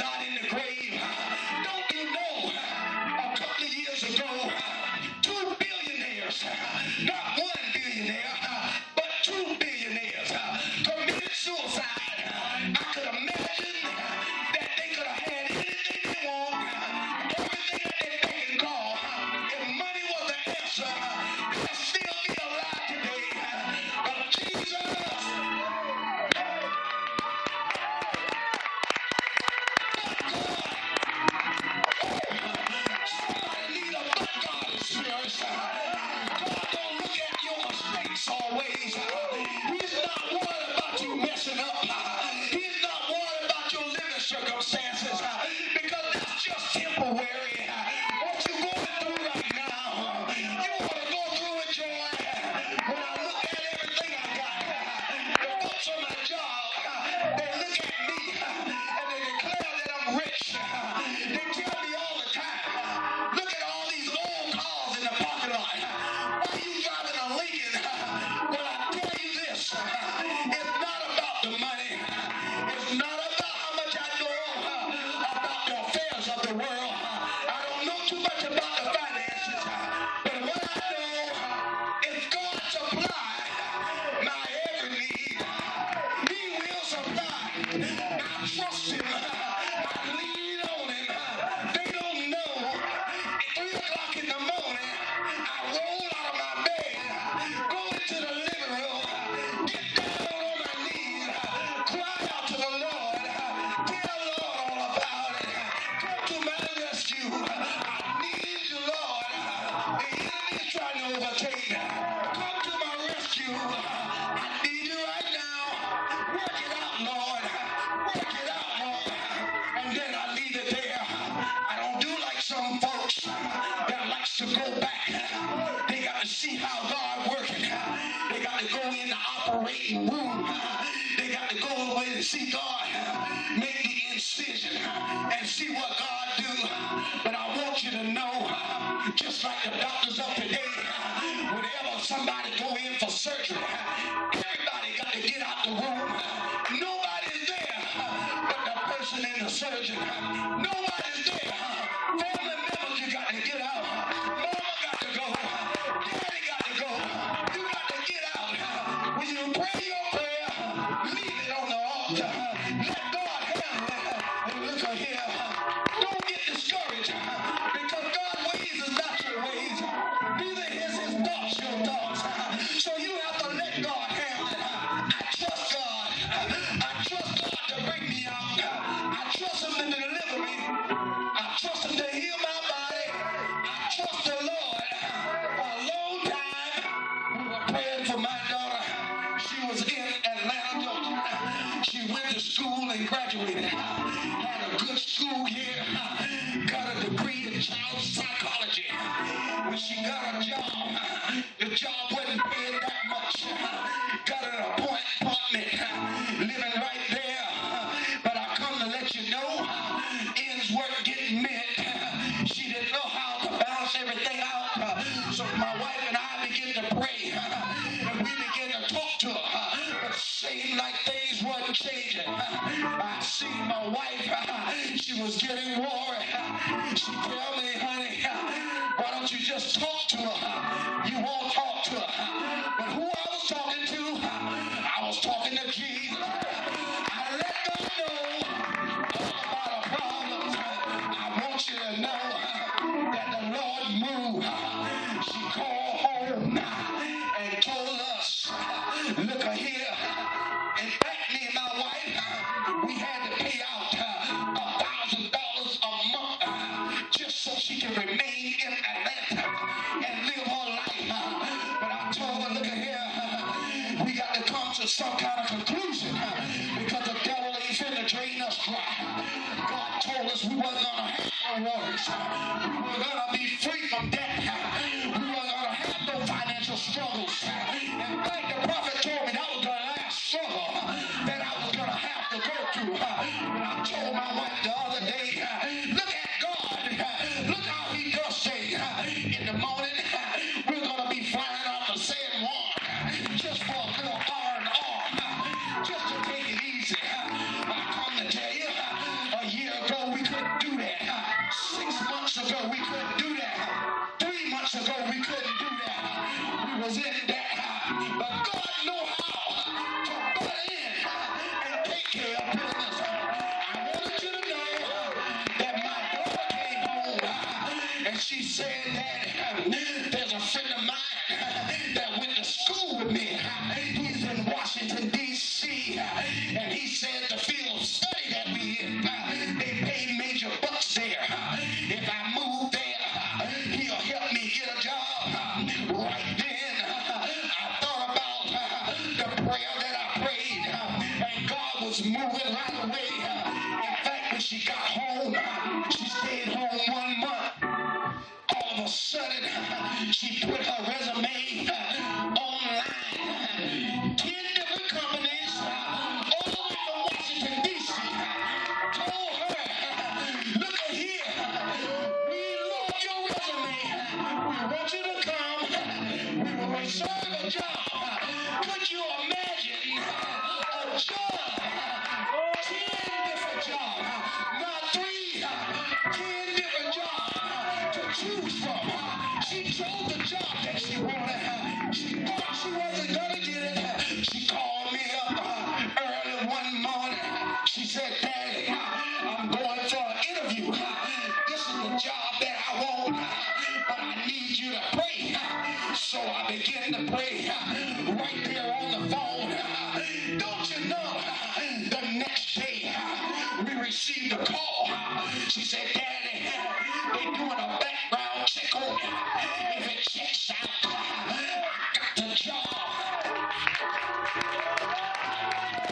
not in the grave. Don't you know, a couple of years ago, 2 billionaires, not 1 billionaire, but 2 billionaires committed suicide. I could imagine that they could have had anything they want, everything that they can call. If money was the answer, they'll still be alive today. But Jesus, somebody need a but God experience. God don't look at your mistakes always. He's not worried about you messing up. He's not worried about your living circumstances because that's just temporary. What you're going through right now, you want to go through with joy. When I look at everything I got, the folks on my job, they look at me and they declare that I'm rich. They tell me all the time, look at all these old cars in the parking lot. Why are you driving a Lincoln? Well, I tell you this, it's not about the money. It's not about how much I know about the affairs of the world. I don't know too much about the finances, but what I know is God supply my every need. He will supply. I trust Him. I lean on Him. They don't know. At 3 o'clock in the morning, I roll out of my bed, go into the living room, get down on my knees, cry out to the Lord, tell Lord all about it. Come to my rescue. I need you, Lord. The enemy is trying to overtake me. Come to my rescue. I need you right now. Work it out, Lord. Work it out, Lord. And then I leave it there. I don't do like some folks that likes to go back. They got to see how God working. They got to go in the operating room. They got to go away and see God make the incision and see what God do. But I want you to know, just like the doctors of today, whenever somebody go in for surgery, everybody got to get out the room. Nobody's there but the person and the surgeon. Nobody's there. Family members, you got to get out. Mama got to go. Daddy got to go. You got to get out. When you pray your prayer, leave it on the altar. Let God handle it. And look here. Don't get discouraged because God's ways is not your ways. Neither is His thoughts your thoughts. So you have to let God handle it. I trust God. I trust God to bring me out. I trust Him to deliver me. I trust Him to heal my body. I trust the Lord. For a long time, we were praying for my daughter. She was in Atlanta, Georgia. She went to school and graduated. Had a good school year. Got a degree in child psychology. When she got a job, the job wasn't paying that much. Got an apartment, living right there. But I come to let you know, ends weren't getting met. She didn't know how to balance everything out. So my wife and I began to pray. And we began to talk to her. But it seemed like things wasn't changing. I see my wife, she was getting worried. She tell me, honey, why don't you just talk to her? You won't talk to her. But who I was talking to, I was talking to Jesus. I let God know all about our problems. I want you to know that the Lord moved. She called home and told us, look here. In fact, me and my wife, we had to pay out $1,000 a month just so she can remain in Atlanta and live her life. But I told her, look here, we got to come to some kind of conclusion because the devil ain't finna drain us dry. God told us we wasn't gonna have no worries. We were gonna be free from debt. We were gonna have no financial struggles. In fact, the prophet told me that was the last struggle that I was gonna have to go through. When I told my wife the other day, look at God. Look how He does things. In the morning, we're gonna be flying off the San Juan just for a little R&R, just to take it easy. I come to tell you, a year ago, And she said that there's a friend of mine that went to school with me. He's in Washington, D.C. And he said the field of study that we in, they pay major bucks there. If I move there, he'll help me get a job. Right then, I thought about the prayer that I prayed, and God was moving right away. In fact, when she got home, she stayed home 1 month. All of a sudden, she put her resume online. 10 different companies all the way from Washington, D.C. told her, look at here, we love your resume. We want you to come. We will reserve a job. Could you imagine a job? 10 different jobs. Not 3, 10 different jobs to choose from. She chose the job that she wanted. She thought she wasn't going to get it. She called me up early one morning. She said, Daddy, I'm going for an interview. This is the job that I want, but I need you to pray. So I began to pray right there on the phone. Don't you know, the next day we received a call. She said, Daddy, they're doing a background check on you.